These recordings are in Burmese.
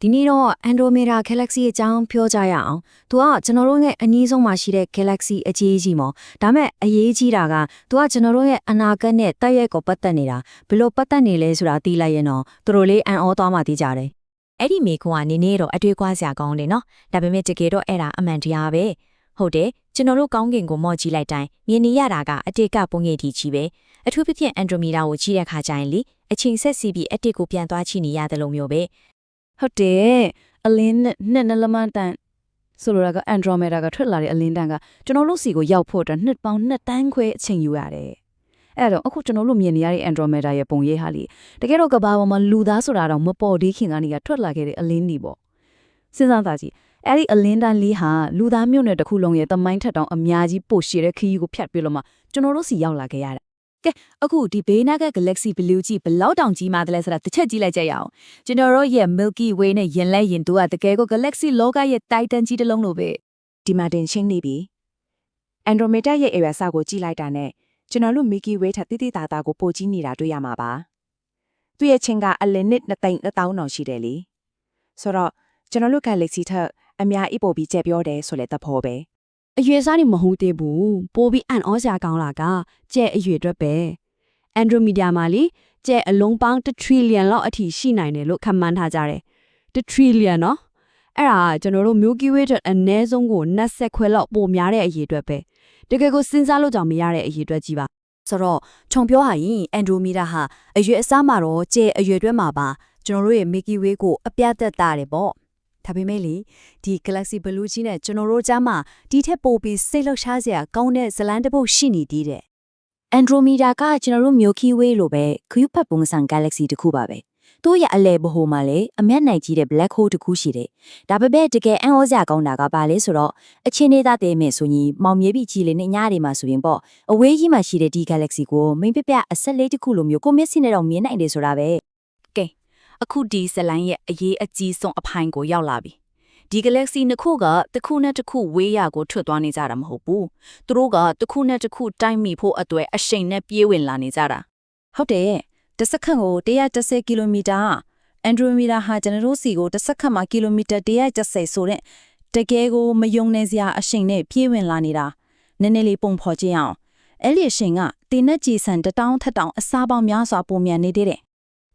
ဒီနေ့တော့ Andromeda Galaxy အကြောင်းပြောကြရအောင်။သူကကျွန်တော်တို့ရဲ့အနည်းဆုံးမှာရှိတဲ့ Galaxy အကြီးကြီးပေါ့။ဒါမဲ့အရေးကြီးတာကသူကကျွန်တော်တို့ရဲ့အနာဂတ်နဲ့တိုက်ရိုက်ကိုပတ်သက်နေတာဘယ်လိုပတ်သက်နေလဲဆိုတာသိလိုက်ရင်တော့သူတို့လေးအံ့ဩသွားမှသိကြတယ်။ အဲ့ဒီမေခွန်းကနေနေတော့အတွေ့အကြုံစရာကောင်းတယ်နော်ဒါပေမဲ့တကယ်တော့အဲ့ဒါအမှန်တရားပဲဟုတ်တယ်ကျွန်တော်တို့ကောင်းကင်ကိုမော့ကြည့်လိုက်တိုင်းမြင်နေရတာကအတိတ်ကပုံရိပ်ထီကြီးပဲအထူးသဖြင့် Andromeda ကိုကြည့်တဲ့အခါကျရင်လေအချိန်ဆက်စီပြီးအတိတ်ကိုပြန်သွားကြည့်နေရတယ်လို့မျိုးပဲဟုတ်တယ်အလင်းနဲ့နှလမတန်ဆိုလိုတာက Andromeda ကထွက်လာတဲ့အလင်းတန်ကကျွန်တော်တို့စီကိုရောက်ဖို့အတွက်နှစ်ပေါင်း2တန်းခွဲအချိန်ယူရတယ်အဲ့တော့အခုကျွန်တော်တို့မြင်နေရတဲ့ Andromeda ရဲ့ပုံရိပ်ဟာလေတကယ်တော့ကဘာပေါ်မှာလူသားဆိုတာတော့မပေါ်သေးခင်ကနေကထွက်လာခဲ့တဲ့အလင်းတွေပေါ့စဉ်းစားသားကြည့်အဲ့ဒီအလင်းတန်းလေးဟာလူသားမျိုးနွယ်တစ်ခုလုံးရဲ့သမိုင်းထက်တောင်အများကြီးပိုရှည်တဲ့ခရီးကိုဖြတ်ပြီးတော့မှကျွန်တော်တို့စီရောက်လာခဲ့ရတာကဲအခုဒီဘေးနားက Galaxy Blue ကြီးဘလောက်တောင်ကြီးမှတယ်လဲဆိုတာတစ်ချက်ကြည့်လိုက်ကြရအောင်ကျွန်တော်တို့ရဲ့ Milky Way နဲ့ယင်လဲယင်တို့ကတကယ်ကို Galaxy လောကရဲ့ Titan ကြီးတစ်လုံးလိုပဲဒီမှာတင်ရှင်းနေပြီ Andromeda ရဲ့ area စကိုကြည့်လိုက်တာနဲ့ကျွန်တော်တို့ Milky Way ထက်တိတိသားသားကိုပိုကြီးနေတာတွေ့ရမှာပါသူ့ရဲ့ချင်းကအလင်းနစ်2သိန်း1000တောင်ရှိတယ်လေဆိုတော့ကျွန်တော်တို့ Galaxy ထက်အများအပိုပြီးကြက်ပြောတယ်ဆိုလဲသဘောပဲအရွယ်စားနေမဟုတ်သေးဘူးပိုပြီးအံ့ဩစရာကောင်းလာကကျဲအရွယ်အတွက်ပဲ Andromeda မှာလေကျဲအလုံးပေါင်း1 trillion လောက်အထိရှိနိုင်တယ်လို့ခန့်မှန်းထားကြတယ်1 trillion နော်အဲ့ဒါကျွန်တော်တို့ Milky Way အတွက်အနည်းဆုံးကို20ခွဲလောက်ပိုများတဲ့အရေးအတွက်ပဲတကယ်ကိုစဉ်းစားလို့ကြောင့်မရတဲ့အရေးအတွက်ကြီးပါဆိုတော့ခြုံပြောရရင် Andromeda ဟာအရွယ်အစားမှာတော့ကျဲအရွယ်တွဲမှာပါကျွန်တော်တို့ရဲ့ Milky Way ကိုအပြတ်သက်တာတယ်ပေါ့ဒါပေမဲ့လေဒီ Galaxy Blue ကြီးနဲ့ကျွန်တော်တို့ကြားမှာဒီထက်ပိုပြီးစိတ်လှုပ်ရှားစရာကောင်းတဲ့ဇလန်တစ်ပုတ်ရှိနေသေးတယ်။ Andromeda ကကျွန်တော်တို့ Milky Way လိုပဲခရုဖတ်ပုံစံ Galaxy တစ်ခုပါပဲ။သူ့ရဲ့အလယ်ဘိုမှာလည်းအမျက်နိုင်ကြီးတဲ့ Black Hole တစ်ခုရှိတယ်။ဒါပေမဲ့တကယ်အံ့ဩစရာကောင်းတာကဘာလဲဆိုတော့အချင်းနေသားတဲ့မဲ့ဆိုရင်မောင်မြေပြီးကြီးလေးနဲ့ညတွေမှာဆိုရင်ပေါ့အဝေးကြီးမှာရှိတဲ့ဒီ Galaxy ကိုမိမ့်ပြပြအဆက်လေးတစ်ခုလိုမျိုးကိုမျက်စိနဲ့တော့မြင်နိုင်တယ်ဆိုတာပဲ။ကဲအခုဒီဇလန်ရဲ့အရေးအကြီးဆုံးအပိုင်းကိုရောက်လာပြီ။ဒီ Galaxy နှစ်ခုကတစ်ခုနဲ့တစ်ခုဝေးရကိုထွက်သွားနေကြတာမဟုတ်ဘူးသူတို့ကတစ်ခုနဲ့တစ်ခုတိုက်မိဖို့အတွက်အရှိန်နဲ့ပြေးဝင်လာနေကြတာဟုတ်တယ်တစ်စက္ကန့်ကို110ကီလိုမီတာ Andromeda ဟာကျွန်တော်တို့စီကိုတစ်စက္ကန့်မှာကီလိုမီတာ110ဆိုတဲ့တကယ်ကိုမယုံနိုင်စရာအရှိန်နဲ့ပြေးဝင်လာနေတာနည်းနည်းလေးပုံဖော်ကြည့်အောင်အဲ့ဒီအရှိန်ကတင်းနဲ့ကြည်စံ1000ထက်တောင်အစားပေါင်းများစွာပုံမြန်နေသေးတယ်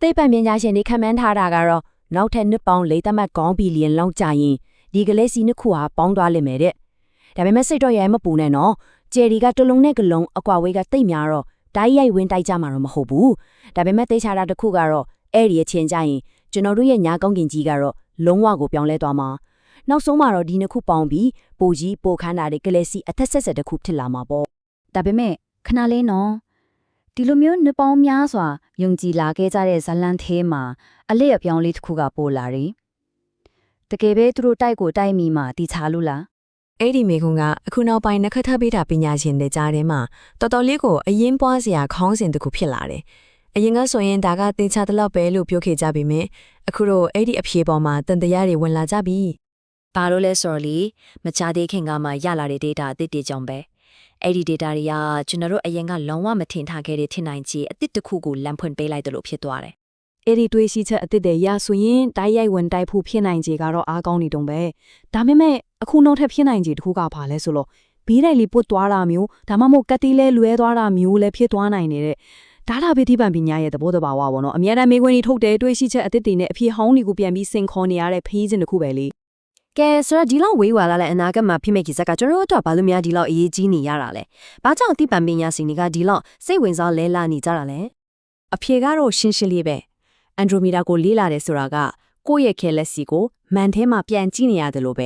သိပ္ပံပညာရှင်တွေခန့်မှန်းထားတာကတော့နောက်ထပ်နှစ်ပေါင်း4 သမတ်ကောင်းဘီလီယံလောက်ကြာရင်ဒီ Galaxy နှစ်ခုဟာပေါင်းသွားလိမ့်မယ်တဲ့ဒါပေမဲ့စိတ်တော့ရဲမပူနဲ့နော်ဂျယ်ရီကတလုံးနဲ့ကလုံးအကွာဝေးကတိတ်များတော့ဓာတ်ရိုက်ဝင်တိုက်ကြမှာတော့မဟုတ်ဘူးဒါပေမဲ့သိချတာတစ်ခုကတော့အဲ့ဒီအချင်းကြရင်ကျွန်တော်တို့ရဲ့ညာကောင်းကင်ကြီးကတော့လုံးဝကိုပြောင်းလဲသွားမှာနောက်ဆုံးမှာတော့ဒီနှစ်ခုပေါင်းပြီးပိုကြီးပိုခမ်းတာတဲ့ Galaxy အထက်ဆက်တစ်ခုဖြစ်လာမှာပေါ့ဒါပေမဲ့ခဏလေးနော်ဒီလိုမျိုးနှစ်ပေါင်းများစွာယုံကြည်လာခဲ့ကြတဲ့ဇလန်သေးမှာအလေးအပြောင်းလေးတစ်ခုကပိုလာတယ်တကယ်ပဲသူတို့တိုက်ကိုတိုက်မိမှတီချလို့လားအဲ့ဒီမေခွန်းကအခုနောက်ပိုင်းနက္ခတ္တဗေဒပညာရှင်တွေကြားထဲမှာတော်တော်လေးကိုအရင်ပွားစရာခေါင်းစဉ်တစ်ခုဖြစ်လာတယ်အရင်ကဆိုရင်ဒါကသင်္ချာတလောက်ပဲလို့ပြောခဲ့ကြပေမဲ့အခုတော့အဲ့ဒီအဖြေပေါ်မှာတန်တရားတွေဝင်လာကြပြီဘာလို့လဲဆိုတော့လေမချသေးခင်ကမှရလာတဲ့ data အသစ်တွေကြောင့်ပဲအဲ့ဒီ data တွေကကျွန်တော်တို့အရင်ကလုံးဝမထင်ထားခဲ့တဲ့ထင်နိုင်ခြေအသစ်တစ်ခုကိုလမ်းဖွင့်ပေးလိုက်တယ်လို့ဖြစ်သွားတယ်အဲ့ဒီတွေးရှိချက်အသစ်တွေရဆိုရင်တိုက်ရိုက်ဝင်တိုက်ဖို့ဖြစ်နိုင်ခြေကတော့အားကောင်းနေတုံးပဲဒါပေမဲ့အခုနောက်ထပ်ဖြစ်နိုင်ခြေတစ်ခုကဘာလဲဆိုတော့ဘေးတိုက်လေးပုတ်သွားတာမျိုးဒါမှမဟုတ်ကတိလဲလွဲသွားတာမျိုးလည်းဖြစ်သွားနိုင်နေတဲ့ဒါလာပဲဒီပံပညာရဲ့သဘောတဘာဝပေါ့နော်အများတမ်းမေးခွန်းကြီးထုတ်တယ်တွေးရှိချက်အသစ်တွေနဲ့အဖြေဟောင်းတွေကိုပြန်ပြီးစင်ခေါ်နေရတဲ့ဖီးစဉ်တစ်ခုပဲလေကဲဆိုတော့ဒီလောက်ဝေးဝါလာတဲ့အနာဂတ်မှာဖြစ်မဲ့ကိစ္စကကျွန်တော်တို့ဘာလို့များဒီလောက်အရေးကြီးနေရတာလဲဘာကြောင့်ဒီပံပညာရှင်တွေကဒီလောက်စိတ်ဝင်စားလဲလာနေကြတာလဲအဖြေကတော့ရှင်းရှင်းလေးပဲAndromeda ကိုလေးလာတယ်ဆိုတာကကိုယ့်ရဲ့ Galaxy ကိုမန်ထဲမှာပြန်ကြည့်နေရတယ်လို့ပဲ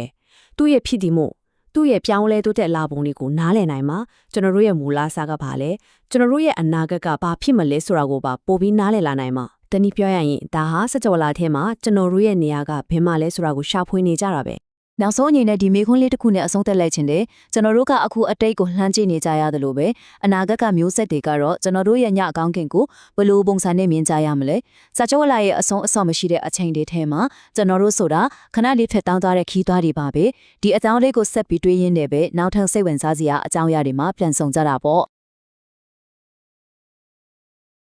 သူ့ရဲ့ဖြစ်တည်မှုသူ့ရဲ့ပြောင်းလဲတိုးတက်လာပုံတွေကိုနားလည်နိုင်မှာကျွန်တော်တို့ရဲ့မူလစာကဘာလဲကျွန်တော်တို့ရဲ့အနာဂတ်ကဘာဖြစ်မလဲဆိုတာကိုပါပို့ပြီးနားလည်လာနိုင်မှာတနည်းပြောရရင်ဒါဟာစကြဝဠာထဲမှာကျွန်တော်တို့ရဲ့နေရာကဘယ်မှာလဲဆိုတာကိုရှာဖွေနေကြတာပဲနောက်ဆုံးအနေနဲ့ဒီမေခွန်းလေးတစ်ခုနဲ့အဆုံးသတ်လိုက်ခြင်းတဲ့ကျွန်တော်တို့ကအခုအတိတ်ကိုလှမ်းကြည့်နေကြရတယ်လို့ပဲအနာဂတ်ကမျိုးဆက်တွေကတော့ကျွန်တော်တို့ရဲ့ညအကောင်းခင်ကိုဘယ်လိုပုံစံနဲ့မြင်ကြရမလဲစာချုပ်လာရဲ့အဆုံးအဆော့မရှိတဲ့အချိန်တွေထဲမှာကျွန်တော်တို့ဆိုတာခဏလေးဖြတ်တောင်းသွားတဲ့ခီးသွားတွေပါပဲဒီအကြောင်းလေးကိုဆက်ပြီးတွေးရင်းနေပဲနောက်ထပ်စိတ်ဝင်စားစရာအကြောင်းအရာတွေမှာပြန်ဆောင်ကြတာပေါ့